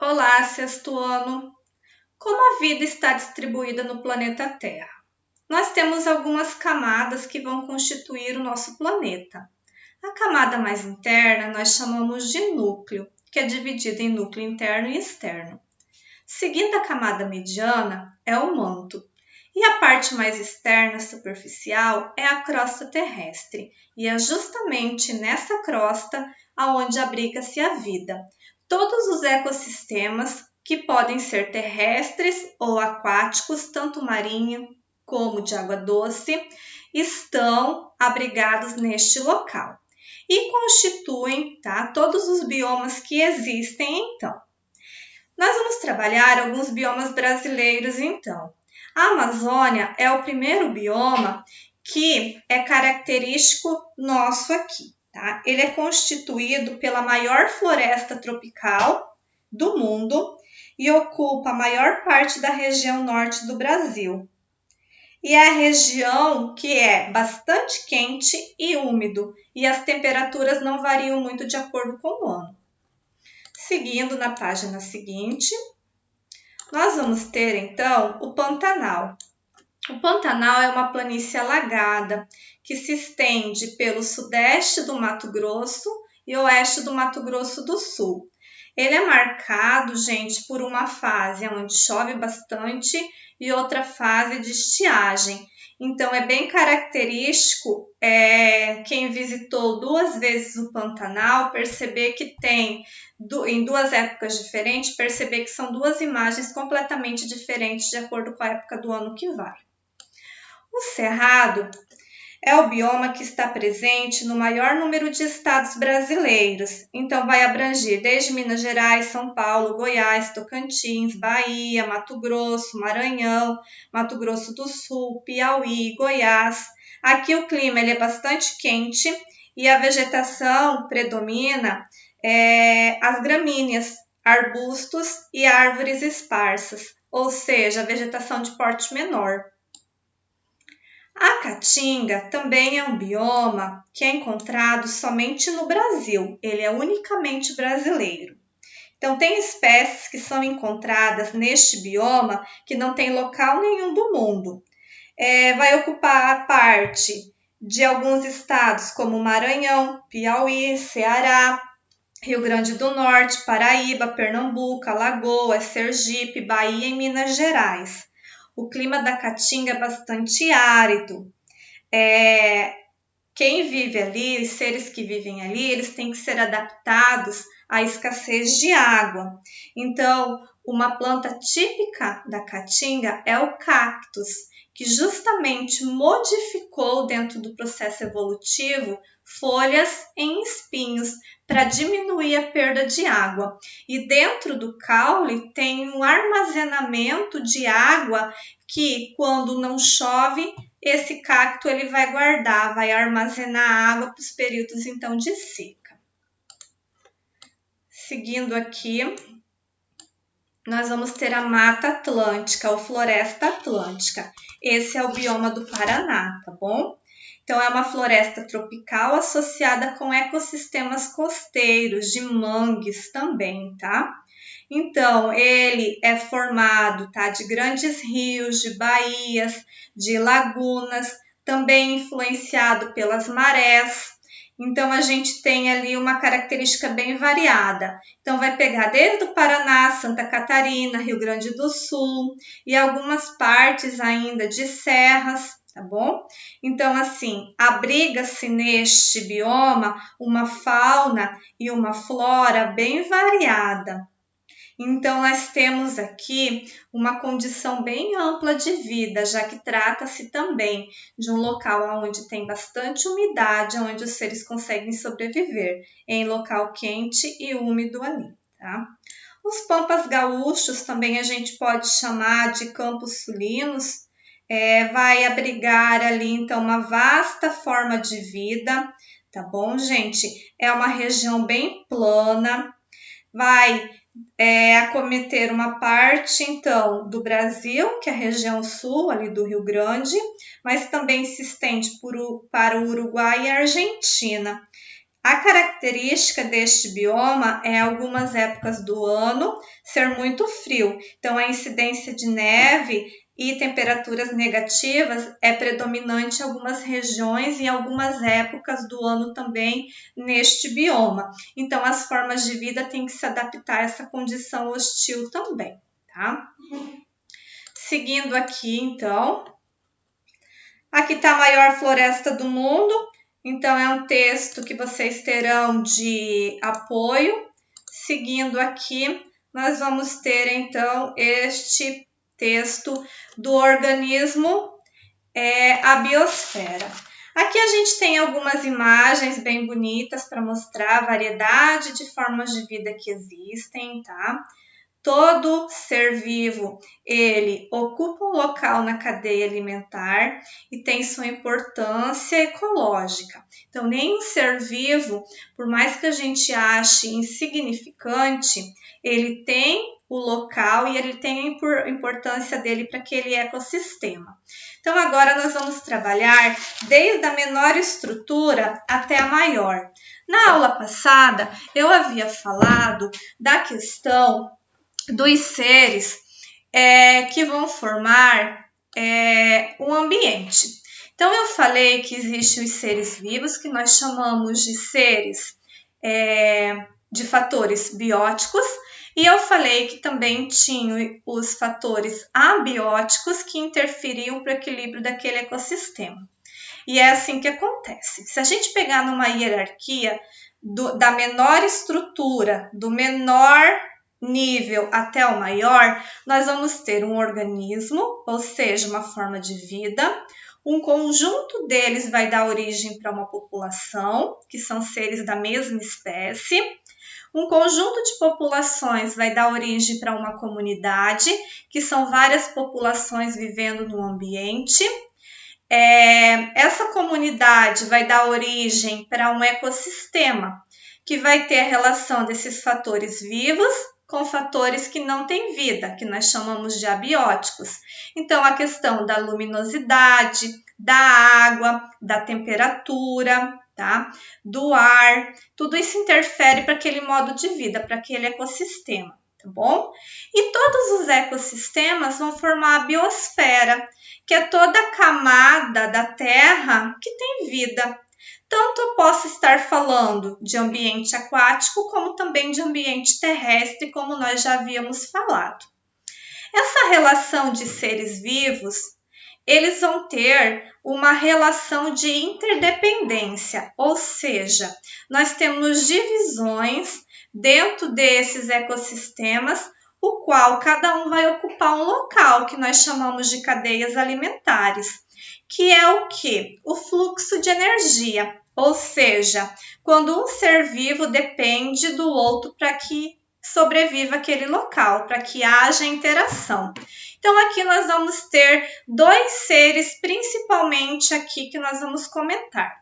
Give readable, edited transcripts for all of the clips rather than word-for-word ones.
Olá, sexto ano! Como a vida está distribuída no planeta Terra? Nós temos algumas camadas que vão constituir o nosso planeta. A camada mais interna nós chamamos de núcleo, que é dividida em núcleo interno e externo. Seguindo a camada mediana é o manto. E a parte mais externa, superficial, é a crosta terrestre. E é justamente nessa crosta aonde abriga-se a vida. Todos os ecossistemas que podem ser terrestres ou aquáticos, tanto marinho como de água doce, estão abrigados neste local e constituem todos os biomas que existem. Então, nós vamos trabalhar alguns biomas brasileiros. Então, a Amazônia é o primeiro bioma que é característico nosso aqui. Ele é constituído pela maior floresta tropical do mundo e ocupa a maior parte da região norte do Brasil. E é a região que é bastante quente e úmido, e as temperaturas não variam muito de acordo com o ano. Seguindo na página seguinte, nós vamos ter então o Pantanal. O Pantanal é uma planície alagada que se estende pelo sudeste do Mato Grosso e oeste do Mato Grosso do Sul. Ele é marcado, gente, por uma fase onde chove bastante e outra fase de estiagem. Então, é bem característico quem visitou 2 vezes o Pantanal perceber que tem, em 2 épocas diferentes, perceber que são 2 imagens completamente diferentes de acordo com a época do ano que vai. O Cerrado é o bioma que está presente no maior número de estados brasileiros. Então, vai abranger desde Minas Gerais, São Paulo, Goiás, Tocantins, Bahia, Mato Grosso, Maranhão, Mato Grosso do Sul, Piauí, Goiás. Aqui o clima ele é bastante quente e a vegetação predomina as gramíneas, arbustos e árvores esparsas, ou seja, a vegetação de porte menor. A caatinga também é um bioma que é encontrado somente no Brasil, ele é unicamente brasileiro. Então, tem espécies que são encontradas neste bioma que não tem local nenhum do mundo. Vai ocupar a parte de alguns estados como Maranhão, Piauí, Ceará, Rio Grande do Norte, Paraíba, Pernambuco, Alagoas, Sergipe, Bahia e Minas Gerais. O clima da caatinga é bastante árido. Quem vive ali, os seres que vivem ali, eles têm que ser adaptados à escassez de água. Então, uma planta típica da caatinga é o cactus, que justamente modificou dentro do processo evolutivo folhas em espinhos para diminuir a perda de água. E dentro do caule tem um armazenamento de água que, quando não chove, esse cacto ele vai guardar, vai armazenar água para os períodos então de seca. Seguindo aqui, nós vamos ter a Mata Atlântica ou Floresta Atlântica. Esse é o bioma do Paraná, tá bom? Então, é uma floresta tropical associada com ecossistemas costeiros, de mangues também, tá? Então, ele é formado, de grandes rios, de baías, de lagunas, também influenciado pelas marés. Então, a gente tem ali uma característica bem variada. Então, vai pegar desde o Paraná, Santa Catarina, Rio Grande do Sul e algumas partes ainda de serras, tá bom? Então, assim, abriga-se neste bioma uma fauna e uma flora bem variada. Então, nós temos aqui uma condição bem ampla de vida, já que trata-se também de um local onde tem bastante umidade, onde os seres conseguem sobreviver, em local quente e úmido ali, tá? Os pampas gaúchos também a gente pode chamar de campos sulinos, vai abrigar ali, então, uma vasta forma de vida, tá bom, gente? É uma região bem plana, vai acometer uma parte, então, do Brasil, que é a região sul, ali do Rio Grande, mas também se estende para o Uruguai e a Argentina. A característica deste bioma é algumas épocas do ano ser muito frio. Então, a incidência de neve e temperaturas negativas é predominante em algumas regiões e em algumas épocas do ano também neste bioma. Então, as formas de vida têm que se adaptar a essa condição hostil também, tá? Seguindo aqui, então. Aqui está a maior floresta do mundo. Então, é um texto que vocês terão de apoio. Seguindo aqui, nós vamos ter, então, este texto do organismo, a biosfera. Aqui a gente tem algumas imagens bem bonitas para mostrar a variedade de formas de vida que existem, tá? Todo ser vivo, ele ocupa um local na cadeia alimentar e tem sua importância ecológica. Então, nenhum ser vivo, por mais que a gente ache insignificante, ele tem o local e ele tem a importância dele para aquele ecossistema. Então, agora nós vamos trabalhar desde a menor estrutura até a maior. Na aula passada, eu havia falado da questão dos seres que vão formar um ambiente. Então, eu falei que existem os seres vivos, que nós chamamos de seres de fatores bióticos, e eu falei que também tinha os fatores abióticos que interferiam para o equilíbrio daquele ecossistema. E é assim que acontece. Se a gente pegar numa hierarquia da menor estrutura, do menor nível até o maior, nós vamos ter um organismo, ou seja, uma forma de vida. Um conjunto deles vai dar origem para uma população, que são seres da mesma espécie. Um conjunto de populações vai dar origem para uma comunidade, que são várias populações vivendo no ambiente. Essa comunidade vai dar origem para um ecossistema, que vai ter a relação desses fatores vivos com fatores que não têm vida, que nós chamamos de abióticos. Então, a questão da luminosidade, da água, da temperatura, tá? Do ar, tudo isso interfere para aquele modo de vida, para aquele ecossistema, tá bom? E todos os ecossistemas vão formar a biosfera, que é toda a camada da Terra que tem vida. Tanto eu posso estar falando de ambiente aquático, como também de ambiente terrestre, como nós já havíamos falado. Essa relação de seres vivos, eles vão ter uma relação de interdependência, ou seja, nós temos divisões dentro desses ecossistemas, o qual cada um vai ocupar um local, que nós chamamos de cadeias alimentares, que é o quê? O fluxo de energia, ou seja, quando um ser vivo depende do outro para que sobreviva aquele local, para que haja interação. Então, aqui nós vamos ter dois seres, principalmente aqui, que nós vamos comentar.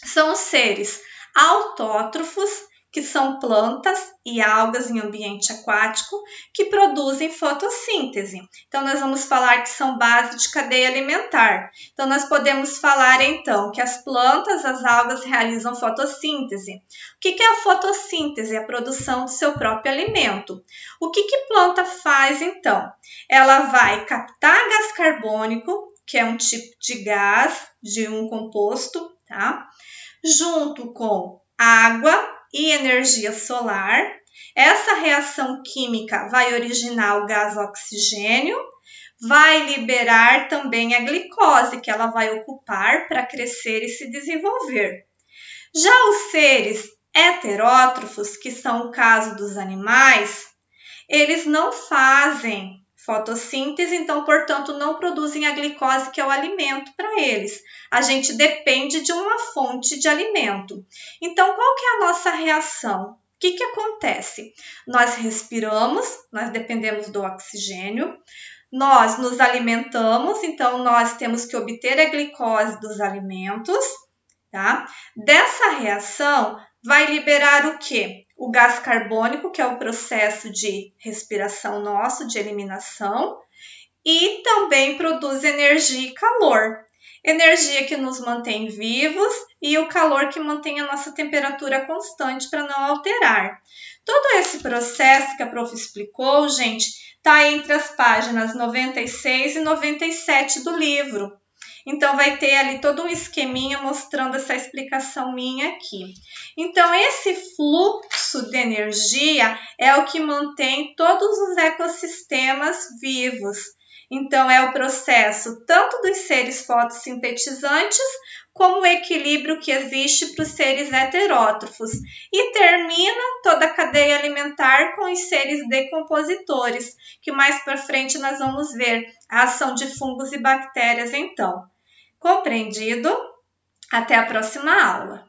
São os seres autótrofos, que são plantas e algas em ambiente aquático que produzem fotossíntese. Então, nós vamos falar que são base de cadeia alimentar. Então, nós podemos falar, então, que as plantas, as algas realizam fotossíntese. O que é a fotossíntese? A produção do seu próprio alimento. O que planta faz, então? Ela vai captar gás carbônico, que é um tipo de gás, de um composto, tá? Junto com água e energia solar. Essa reação química vai originar o gás oxigênio, vai liberar também a glicose, que ela vai ocupar para crescer e se desenvolver. Já os seres heterótrofos, que são o caso dos animais, eles não fazem fotossíntese, então, portanto, não produzem a glicose, que é o alimento para eles. A gente depende de uma fonte de alimento. Então, qual que é a nossa reação? O que acontece? Nós respiramos, nós dependemos do oxigênio, nós nos alimentamos, então nós temos que obter a glicose dos alimentos, tá? Dessa reação vai liberar o quê? O gás carbônico, que é o processo de respiração nosso, de eliminação, e também produz energia e calor. Energia que nos mantém vivos e o calor que mantém a nossa temperatura constante para não alterar. Todo esse processo que a prof explicou, gente, está entre as páginas 96 e 97 do livro. Então, vai ter ali todo um esqueminha mostrando essa explicação minha aqui. Então, esse fluxo de energia é o que mantém todos os ecossistemas vivos. Então, é o processo tanto dos seres fotossintetizantes, como o equilíbrio que existe para os seres heterótrofos. E termina toda a cadeia alimentar com os seres decompositores, que mais para frente nós vamos ver a ação de fungos e bactérias então. Compreendido? Até a próxima aula!